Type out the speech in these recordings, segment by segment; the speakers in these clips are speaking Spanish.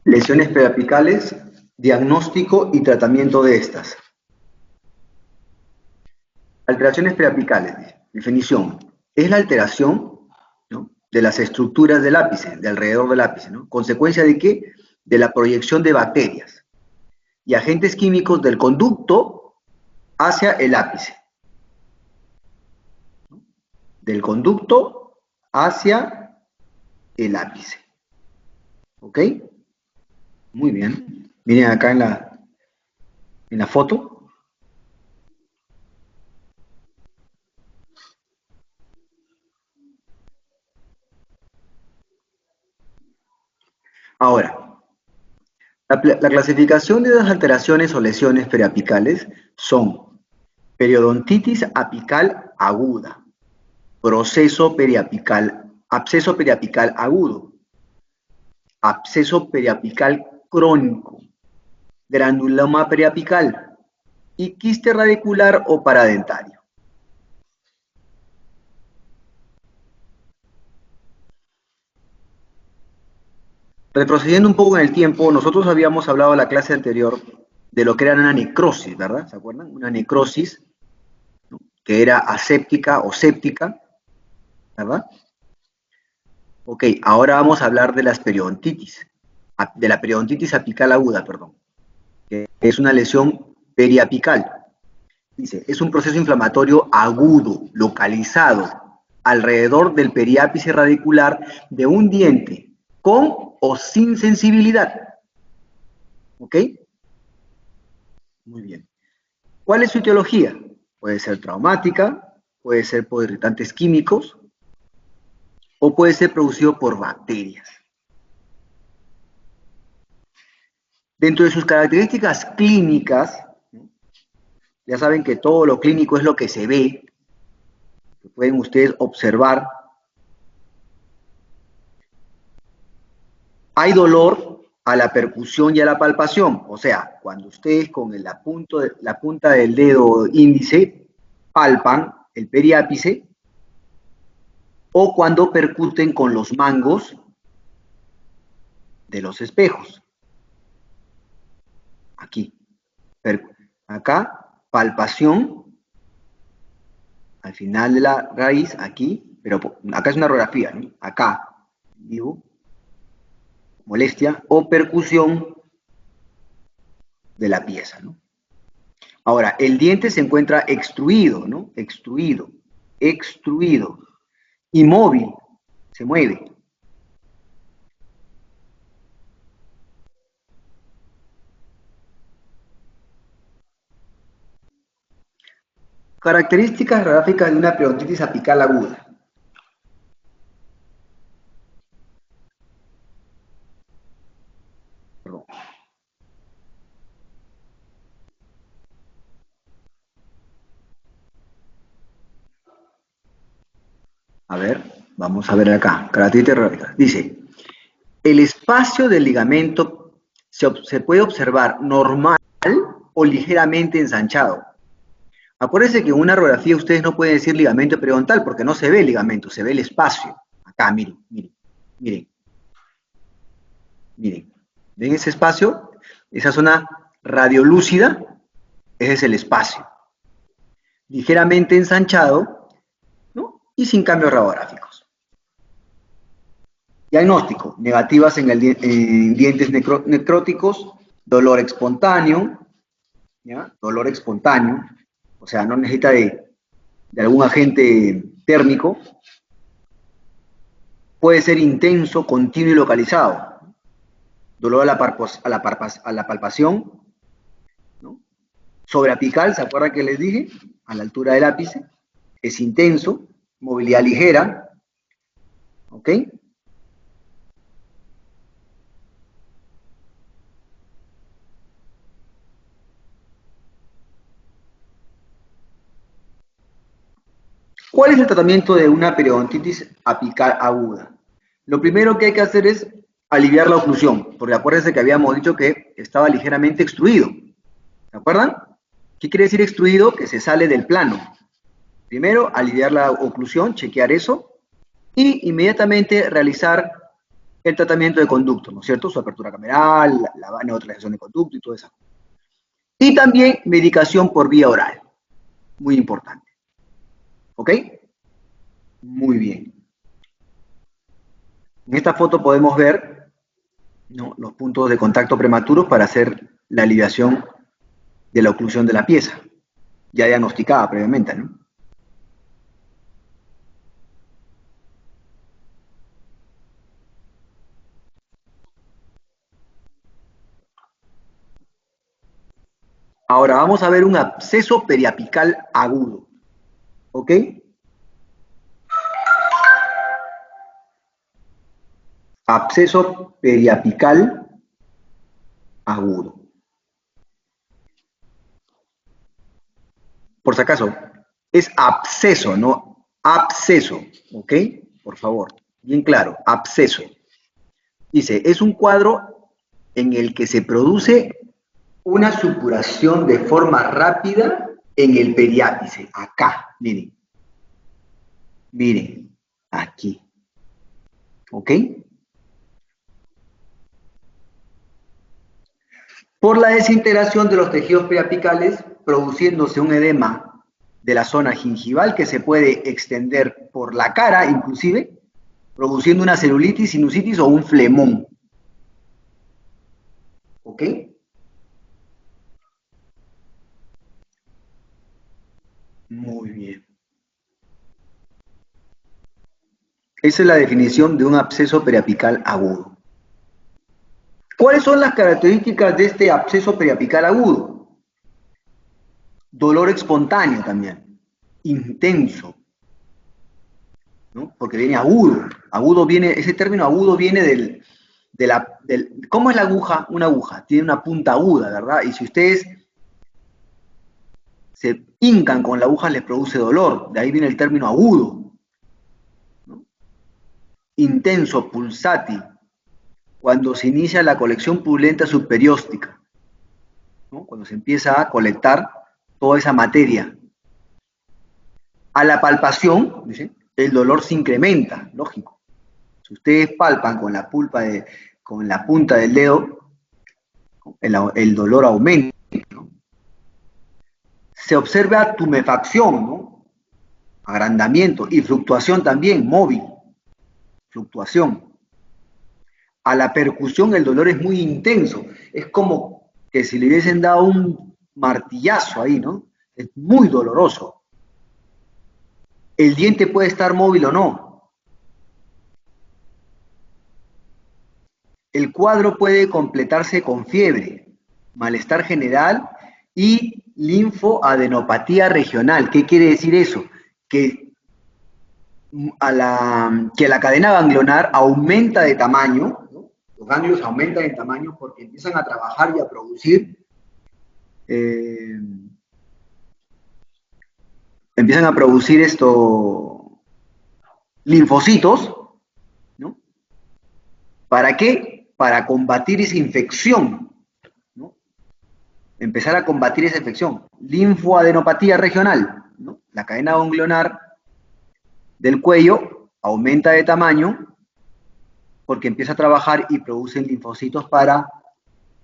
Lesiones periapicales, diagnóstico y tratamiento de estas. Alteraciones periapicales, definición. Es la alteración, ¿no?, de las estructuras del ápice, de alrededor del ápice, ¿no? ¿Consecuencia de qué? De la proyección de bacterias y agentes químicos del conducto hacia el ápice. Del conducto hacia el ápice. ¿Ok? Muy bien. Miren acá en la foto. Ahora, la clasificación de las alteraciones o lesiones periapicales son periodontitis apical aguda, absceso periapical agudo, absceso periapical crónico, granuloma periapical y quiste radicular o paradentario. Retrocediendo un poco en el tiempo, nosotros habíamos hablado en la clase anterior de lo que era una necrosis, ¿verdad? ¿Se acuerdan? Una necrosis, ¿no?, que era aséptica o séptica, ¿verdad? Ok, ahora vamos a hablar de las periodontitis, de la periodontitis apical aguda, perdón, que es una lesión periapical. Dice, es un proceso inflamatorio agudo, localizado, alrededor del periápice radicular de un diente, con o sin sensibilidad. ¿Ok? Muy bien. ¿Cuál es su etiología? Puede ser traumática, puede ser por irritantes químicos, o puede ser producido por bacterias. Dentro de sus características clínicas, ya saben que todo lo clínico es lo que se ve, que pueden ustedes observar. Hay dolor a la percusión y a la palpación, o sea, cuando ustedes con la punta del dedo índice palpan el periápice, o cuando percuten con los mangos de los espejos. Aquí. Acá, palpación, al final de la raíz, aquí, pero acá es una radiografía, ¿no? Acá, digo, molestia o percusión de la pieza, ¿no? Ahora, el diente se encuentra extruido, ¿no? Extruido, inmóvil, se mueve. Características gráficas de una periodontitis apical aguda. Perdón. A ver, vamos a ver acá. Características gráficas. Dice, el espacio del ligamento se puede observar normal o ligeramente ensanchado. Acuérdense que en una radiografía ustedes no pueden decir ligamento periodontal porque no se ve el ligamento, se ve el espacio. Acá, miren, miren, miren. Miren, ¿ven ese espacio? Esa zona radiolúcida, ese es el espacio. Ligeramente ensanchado, ¿no?, y sin cambios radiográficos. Diagnóstico, negativas en dientes necróticos, dolor espontáneo, ¿ya? Dolor espontáneo, o sea, no necesita de algún agente térmico. Puede ser intenso, continuo y localizado. Dolor a la palpación, ¿no? Sobreapical, ¿se acuerdan que les dije? A la altura del ápice. Es intenso, movilidad ligera, ¿ok? ¿Cuál es el tratamiento de una periodontitis apical aguda? Lo primero que hay que hacer es aliviar la oclusión, porque acuérdense que habíamos dicho que estaba ligeramente extruido. ¿Se acuerdan? ¿Qué quiere decir extruido? Que se sale del plano. Primero, aliviar la oclusión, chequear eso, y inmediatamente realizar el tratamiento de conducto, ¿no es cierto? Su apertura cameral, la neutralización de conducto y todo eso. Y también medicación por vía oral, muy importante. ¿Ok? Muy bien. En esta foto podemos ver, ¿no?, los puntos de contacto prematuros para hacer la aliviación de la oclusión de la pieza, ya diagnosticada previamente, ¿no? Ahora vamos a ver un absceso periapical agudo, ¿ok? Absceso periapical agudo. Por si acaso, es absceso, no absceso, ¿ok? Por favor, bien claro, absceso. Dice, es un cuadro en el que se produce una supuración de forma rápida en el periápice, acá, miren, miren, aquí, ¿ok? Por la desintegración de los tejidos periapicales, produciéndose un edema de la zona gingival que se puede extender por la cara, inclusive, produciendo una celulitis, sinusitis o un flemón. ¿Ok? Muy bien. Esa es la definición de un absceso periapical agudo. ¿Cuáles son las características de este absceso periapical agudo? Dolor espontáneo también, intenso, ¿no? Porque viene agudo. Agudo viene, ese término agudo viene ¿cómo es la aguja? Una aguja tiene una punta aguda, ¿verdad? Y si ustedes se hincan con la aguja les produce dolor, de ahí viene el término agudo, ¿no? Intenso, pulsati, cuando se inicia la colección purulenta subperióstica, ¿no? Cuando se empieza a colectar toda esa materia. A la palpación, ¿sí?, el dolor se incrementa, lógico. Si ustedes palpan con con la punta del dedo, el dolor aumenta, ¿no? Se observa tumefacción, ¿no?, agrandamiento, y fluctuación también, móvil, fluctuación. A la percusión el dolor es muy intenso, es como que si le hubiesen dado un martillazo ahí, ¿no? Es muy doloroso. El diente puede estar móvil o no. El cuadro puede completarse con fiebre, malestar general y linfoadenopatía regional. ¿Qué quiere decir eso? Que la cadena ganglionar aumenta de tamaño, ¿no? Los ganglios aumentan de tamaño porque empiezan a trabajar y a producir, eh, empiezan a producir linfocitos, ¿no? ¿Para qué? Para combatir esa infección, ¿no? Empezar a combatir esa infección. Linfoadenopatía regional, ¿no? La cadena ganglionar del cuello aumenta de tamaño porque empieza a trabajar y produce linfocitos para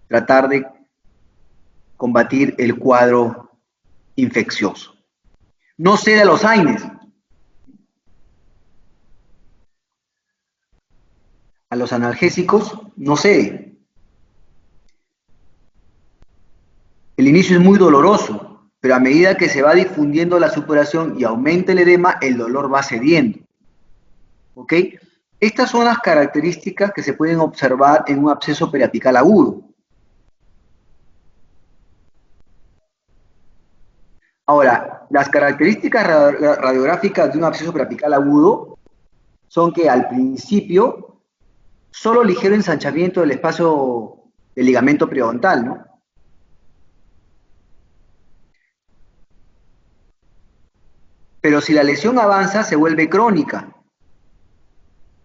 tratar de combatir el cuadro infeccioso. No cede a los AINES, a los analgésicos no cede. El inicio es muy doloroso, pero a medida que se va difundiendo la supuración y aumenta el edema, el dolor va cediendo. ¿Ok? Estas son las características que se pueden observar en un absceso periapical agudo. Ahora, las características radiográficas de un absceso periapical agudo son que al principio solo ligero ensanchamiento del espacio del ligamento periodontal, ¿no? Pero si la lesión avanza, se vuelve crónica.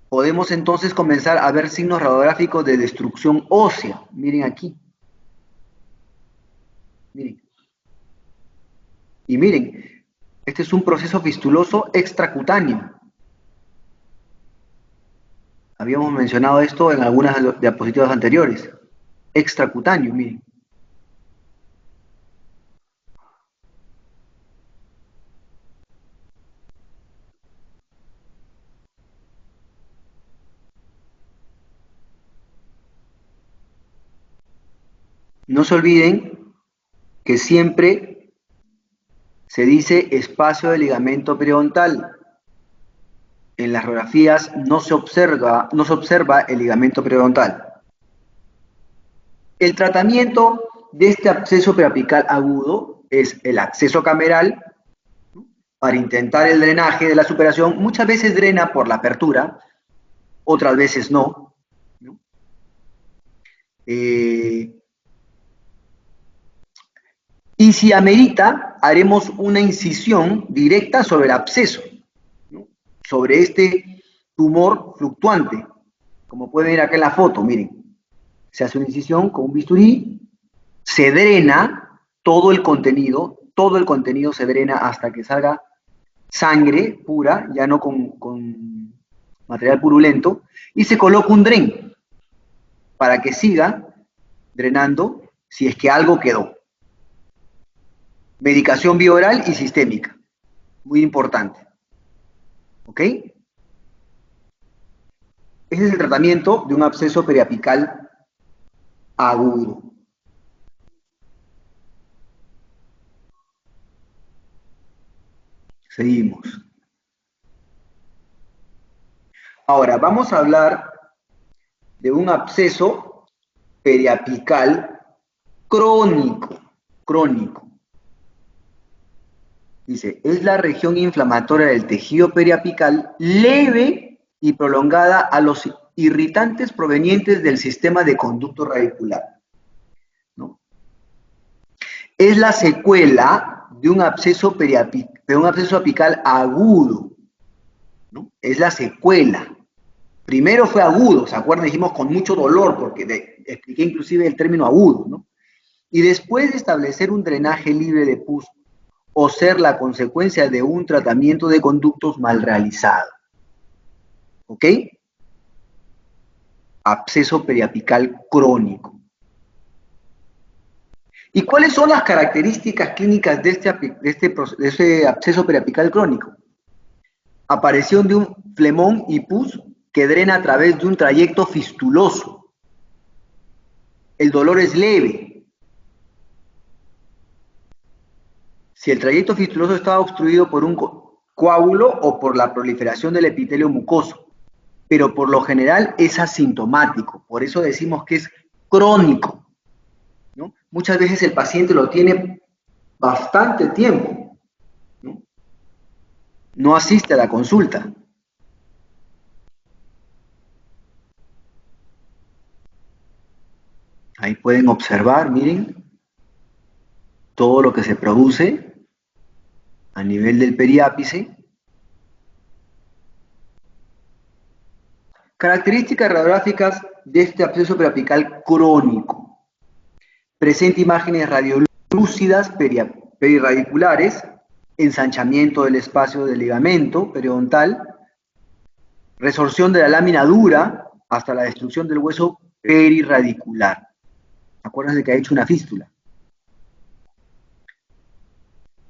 Podemos entonces comenzar a ver signos radiográficos de destrucción ósea. Miren aquí. Miren. Y miren, este es un proceso fistuloso extracutáneo. Habíamos mencionado esto en algunas diapositivas anteriores. Extracutáneo, miren. No se olviden que siempre se dice espacio de ligamento periodontal. En las radiografías no se observa el ligamento periodontal. El tratamiento de este absceso periapical agudo es el acceso cameral para intentar el drenaje de la superación. Muchas veces drena por la apertura, otras veces no. Y si amerita, haremos una incisión directa sobre el absceso, ¿no? Sobre este tumor fluctuante. Como pueden ver acá en la foto, miren. Se hace una incisión con un bisturí, se drena todo el contenido se drena hasta que salga sangre pura, ya no con material purulento, y se coloca un dren para que siga drenando si es que algo quedó. Medicación bioral y sistémica, muy importante. ¿Ok? Ese es el tratamiento de un absceso periapical agudo. Seguimos. Ahora, vamos a hablar de un absceso periapical crónico. Crónico. Dice, es la región inflamatoria del tejido periapical leve y prolongada a los irritantes provenientes del sistema de conducto radicular, ¿no? Es la secuela de un absceso apical agudo, ¿no? Es la secuela. Primero fue agudo, ¿se acuerdan? Dijimos con mucho dolor, porque expliqué inclusive el término agudo, ¿no? Y después de establecer un drenaje libre de pus o ser la consecuencia de un tratamiento de conductos mal realizado. ¿Ok? Absceso periapical crónico. ¿Y cuáles son las características clínicas de este absceso periapical crónico? Aparición de un flemón y pus que drena a través de un trayecto fistuloso. El dolor es leve. Si el trayecto fistuloso está obstruido por un coágulo o por la proliferación del epitelio mucoso, pero por lo general es asintomático, por eso decimos que es crónico, ¿no? Muchas veces el paciente lo tiene bastante tiempo, ¿no? No asiste a la consulta. Ahí pueden observar, miren, todo lo que se produce a nivel del periápice. Características radiográficas de este absceso periapical crónico. Presenta imágenes radiolúcidas periradiculares, ensanchamiento del espacio del ligamento periodontal, resorción de la lámina dura hasta la destrucción del hueso perirradicular. Acuérdense que ha hecho una fístula.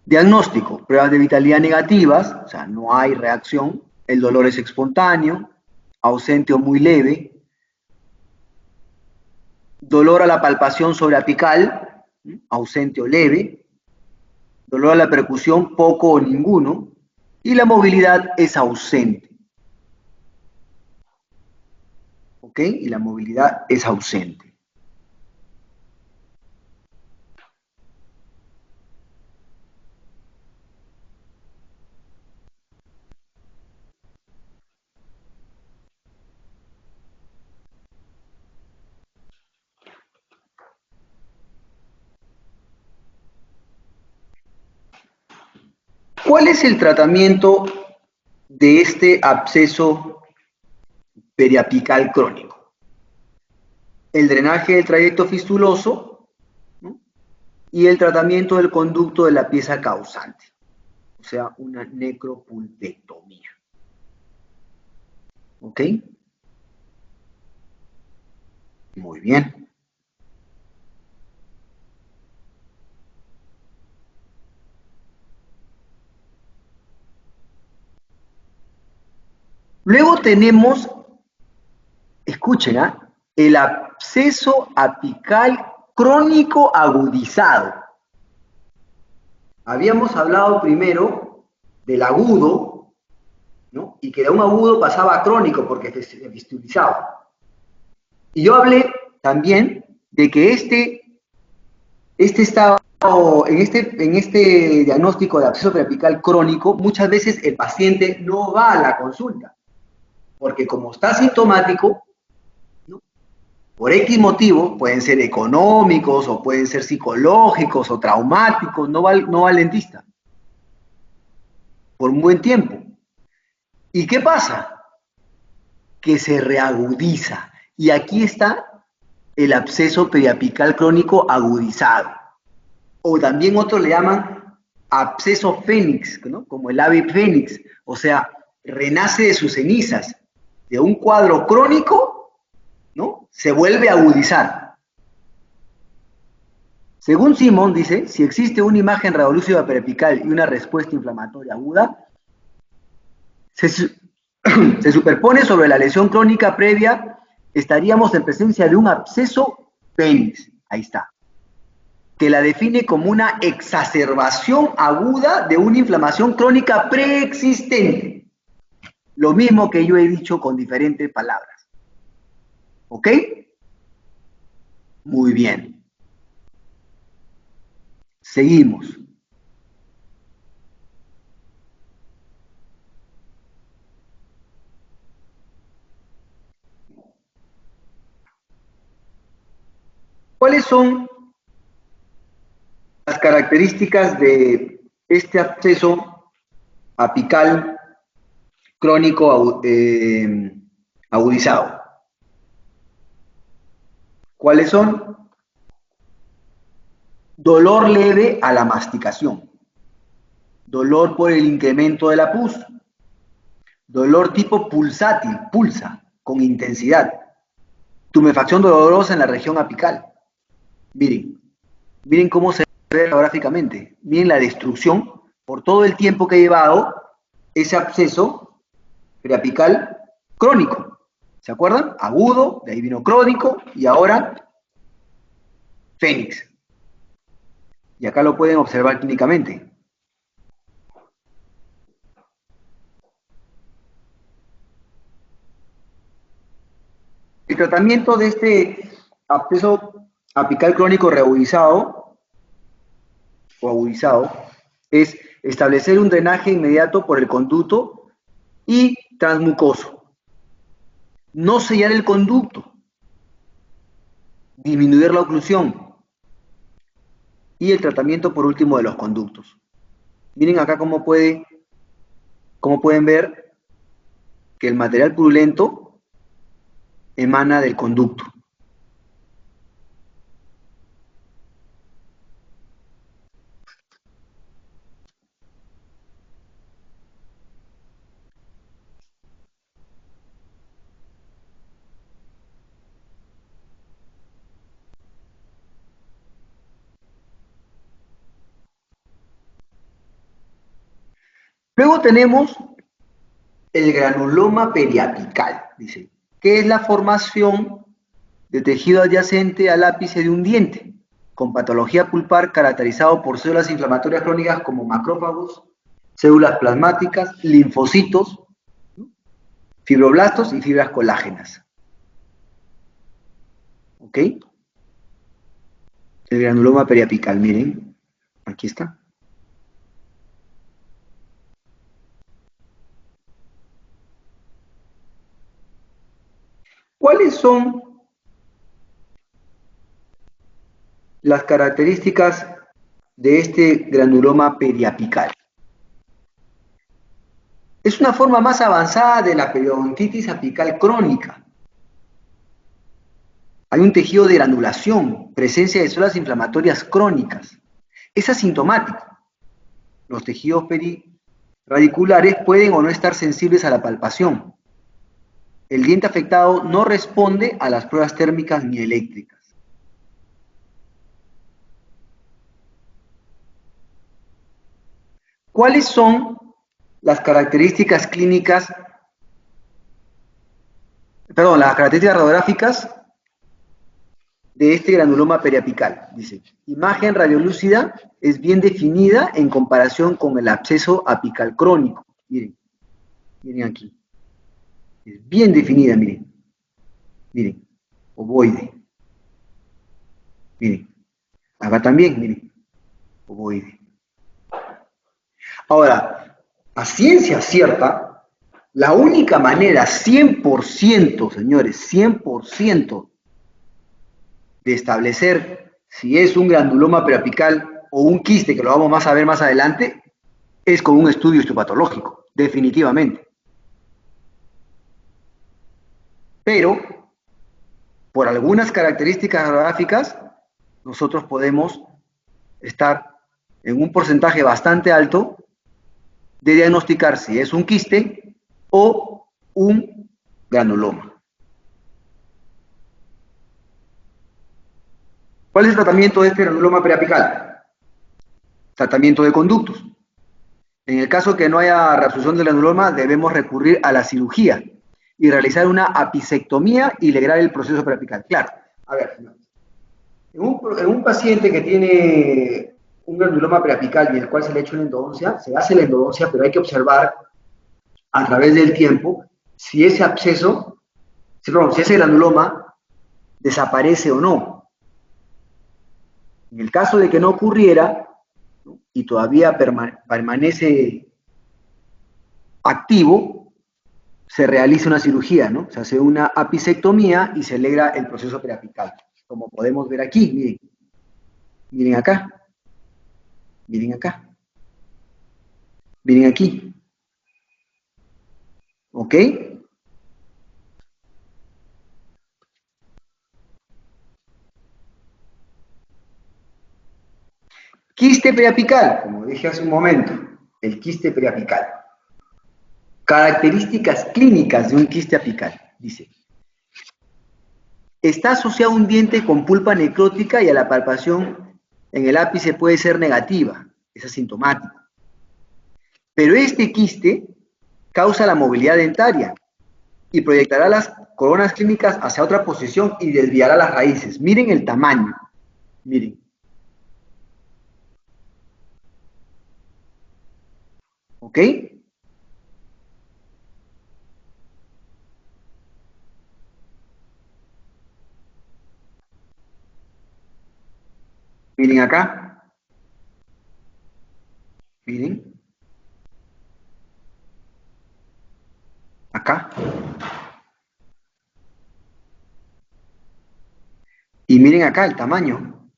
Diagnóstico, pruebas de vitalidad negativas, o sea, no hay reacción, el dolor es espontáneo, ausente o muy leve, dolor a la palpación sobreapical, ausente o leve, dolor a la percusión poco o ninguno, y la movilidad es ausente. ¿Ok? Y la movilidad es ausente. ¿Cuál es el tratamiento de este absceso periapical crónico? El drenaje del trayecto fistuloso, ¿no? Y el tratamiento del conducto de la pieza causante, o sea, una necropulpectomía. ¿Ok? Muy bien. Luego tenemos, escuchen, el absceso apical crónico agudizado. Habíamos hablado primero del agudo, ¿no? Y que de un agudo pasaba a crónico porque se fistulizaba. Y yo hablé también de que en este diagnóstico de absceso periapical crónico, muchas veces el paciente no va a la consulta, porque como está sintomático, ¿no? Por X motivo, pueden ser económicos o pueden ser psicológicos o traumáticos, no va al dentista por un buen tiempo. ¿Y qué pasa? Que se reagudiza. Y aquí está el absceso periapical crónico agudizado. O también otros le llaman absceso fénix, ¿no? Como el ave fénix. O sea, renace de sus cenizas. De un cuadro crónico, ¿no? Se vuelve a agudizar. Según Simon, dice, si existe una imagen radiolúcida periapical y una respuesta inflamatoria aguda, se superpone sobre la lesión crónica previa, estaríamos en presencia de un absceso fénix. Ahí está. Que la define como una exacerbación aguda de una inflamación crónica preexistente. Lo mismo que yo he dicho con diferentes palabras. ¿Ok? Muy bien. Seguimos. ¿Cuáles son las características de este absceso apical crónico agudizado? ¿Cuáles son? Dolor leve a la masticación, dolor por el incremento de la pus, dolor tipo pulsátil, pulsa, con intensidad, tumefacción dolorosa en la región apical. Miren cómo se ve gráficamente, miren la destrucción por todo el tiempo que ha llevado ese absceso periapical crónico. ¿Se acuerdan? Agudo, de ahí vino crónico y ahora fénix. Y acá lo pueden observar clínicamente. El tratamiento de este absceso apical crónico reagudizado o agudizado es establecer un drenaje inmediato por el conducto y transmucoso. No sellar el conducto, disminuir la oclusión y el tratamiento por último de los conductos. Miren acá cómo pueden ver que el material purulento emana del conducto. Luego tenemos el granuloma periapical, dice, que es la formación de tejido adyacente al ápice de un diente, con patología pulpar caracterizado por células inflamatorias crónicas como macrófagos, células plasmáticas, linfocitos, fibroblastos y fibras colágenas. ¿Ok? El granuloma periapical, miren, aquí está. ¿Cuáles son las características de este granuloma periapical? Es una forma más avanzada de la periodontitis apical crónica. Hay un tejido de granulación, presencia de células inflamatorias crónicas. Es asintomático. Los tejidos periradiculares pueden o no estar sensibles a la palpación. El diente afectado no responde a las pruebas térmicas ni eléctricas. ¿Cuáles son las características clínicas, las características radiográficas de este granuloma periapical? Dice, imagen radiolúcida es bien definida en comparación con el absceso apical crónico. Miren, miren aquí. Es bien definida, miren. Miren, ovoide. Miren, acá también, miren, ovoide. Ahora, a ciencia cierta, la única manera 100%, señores, 100% de establecer si es un granuloma periapical o un quiste, que lo vamos a ver más adelante, es con un estudio histopatológico, definitivamente. Pero, por algunas características gráficas, nosotros podemos estar en un porcentaje bastante alto de diagnosticar si es un quiste o un granuloma. ¿Cuál es el tratamiento de este granuloma periapical? Tratamiento de conductos. En el caso que no haya reabsorción del granuloma, debemos recurrir a la cirugía y realizar una apicectomía y lograr el proceso periapical. Claro, a ver, en un paciente que tiene un granuloma periapical y el cual se le ha hecho una endodoncia, se hace la endodoncia, pero hay que observar a través del tiempo si ese absceso, si ese granuloma desaparece o no. En el caso de que no ocurriera, ¿no?, y todavía permanece activo, se realiza una cirugía, ¿no? Se hace una apicectomía y se logra el proceso periapical. Como podemos ver aquí, miren. Miren acá. Miren acá. Miren aquí. ¿Ok? Quiste periapical, como dije hace un momento, el quiste periapical. Características clínicas de un quiste apical, dice. Está asociado a un diente con pulpa necrótica y a la palpación en el ápice puede ser negativa, es asintomático. Pero este quiste causa la movilidad dentaria y proyectará las coronas clínicas hacia otra posición y desviará las raíces. Miren el tamaño, miren. ¿Ok? Miren acá. Miren. Acá. Y miren acá el tamaño.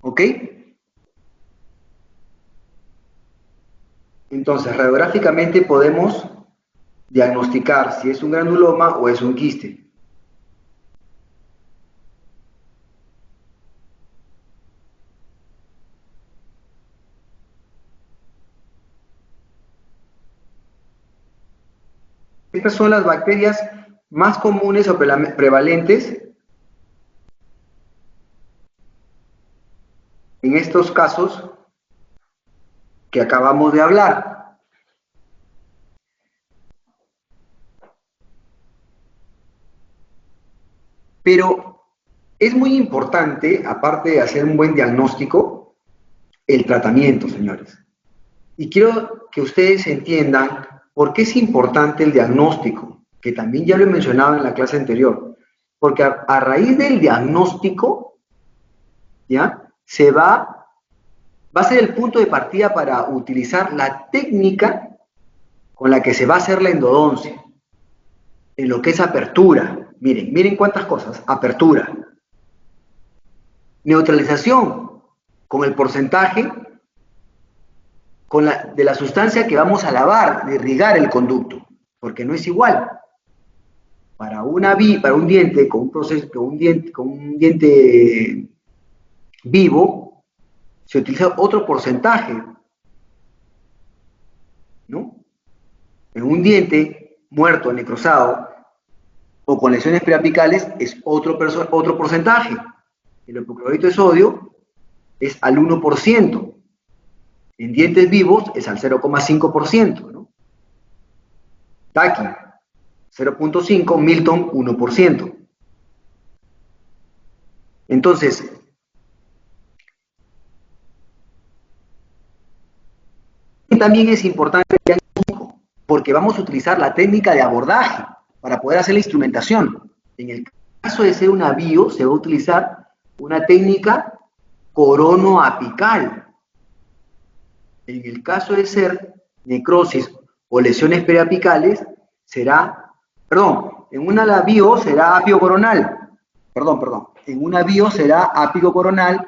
¿Ok? Entonces, radiográficamente podemos diagnosticar si es un granuloma o es un quiste. Estas son las bacterias más comunes o prevalentes en estos casos que acabamos de hablar. Pero es muy importante, aparte de hacer un buen diagnóstico, el tratamiento, señores. Y quiero que ustedes entiendan por qué es importante el diagnóstico, que también ya lo he mencionado en la clase anterior. Porque a raíz del diagnóstico, ¿ya?, va a ser el punto de partida para utilizar la técnica con la que se va a hacer la endodoncia, en lo que es apertura. Miren, miren cuántas cosas. Apertura. Neutralización con el porcentaje de la sustancia que vamos a lavar, de irrigar el conducto, porque no es igual. Para un diente con un proceso, con un diente vivo, se utiliza otro porcentaje, ¿no? En un diente muerto, necrosado, o con lesiones preapicales, es otro porcentaje. El hipoclorito de sodio es al 1%. En dientes vivos es al 0,5%, ¿no? Taki, 0,5, Milton, 1%. Entonces, también es importante el diagnóstico, porque vamos a utilizar la técnica de abordaje para poder hacer la instrumentación. En el caso de ser una bio, se va a utilizar una técnica coronoapical. En el caso de ser necrosis o lesiones periapicales, será, en una bio será apio coronal, en una bio será ápico coronal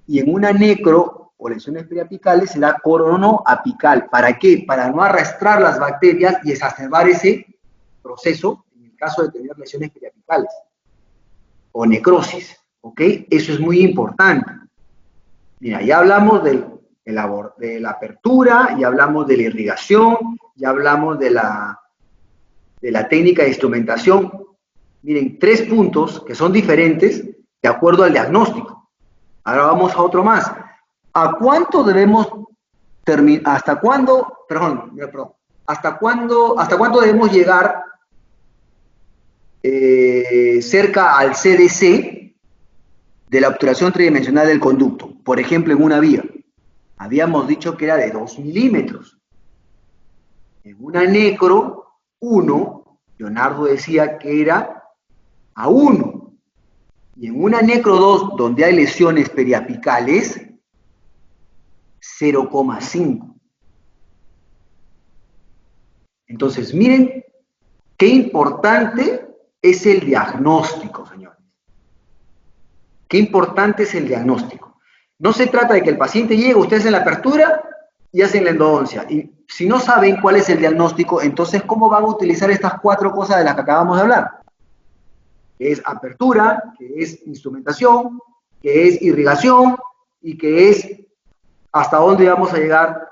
y en una necro o lesiones periapicales será coronoapical. ¿Para qué? Para no arrastrar las bacterias y exacerbar ese proceso en el caso de tener lesiones periapicales o necrosis, ¿ok? Eso es muy importante. Mira, ya hablamos de la apertura, ya hablamos de la irrigación, ya hablamos de la técnica de instrumentación. Miren, 3 puntos que son diferentes de acuerdo al diagnóstico. Ahora vamos a otro más. ¿A cuánto debemos terminar? ¿Hasta cuándo? ¿Hasta cuánto debemos llegar cerca al CDC de la obturación tridimensional del conducto? Por ejemplo, en una vía. Habíamos dicho que era de 2 milímetros. En una necro, 1, Leonardo decía que era a 1. Y en una necro 2, donde hay lesiones periapicales, 0,5. Entonces, miren qué importante es el diagnóstico, señores. Qué importante es el diagnóstico. No se trata de que el paciente llegue, ustedes hacen la apertura y hacen la endodoncia. Y si no saben cuál es el diagnóstico, entonces, ¿cómo van a utilizar estas 4 cosas de las que acabamos de hablar? Que es apertura, que es instrumentación, que es irrigación y que es hasta dónde vamos a llegar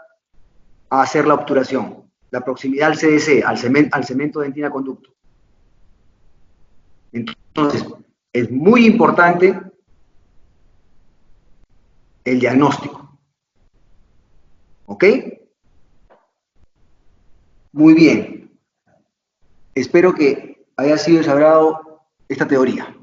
a hacer la obturación, la proximidad al CDC, al cemento dentina conducto. Entonces, es muy importante el diagnóstico. ¿Ok? Muy bien. Espero que haya sido de su agrado esta teoría.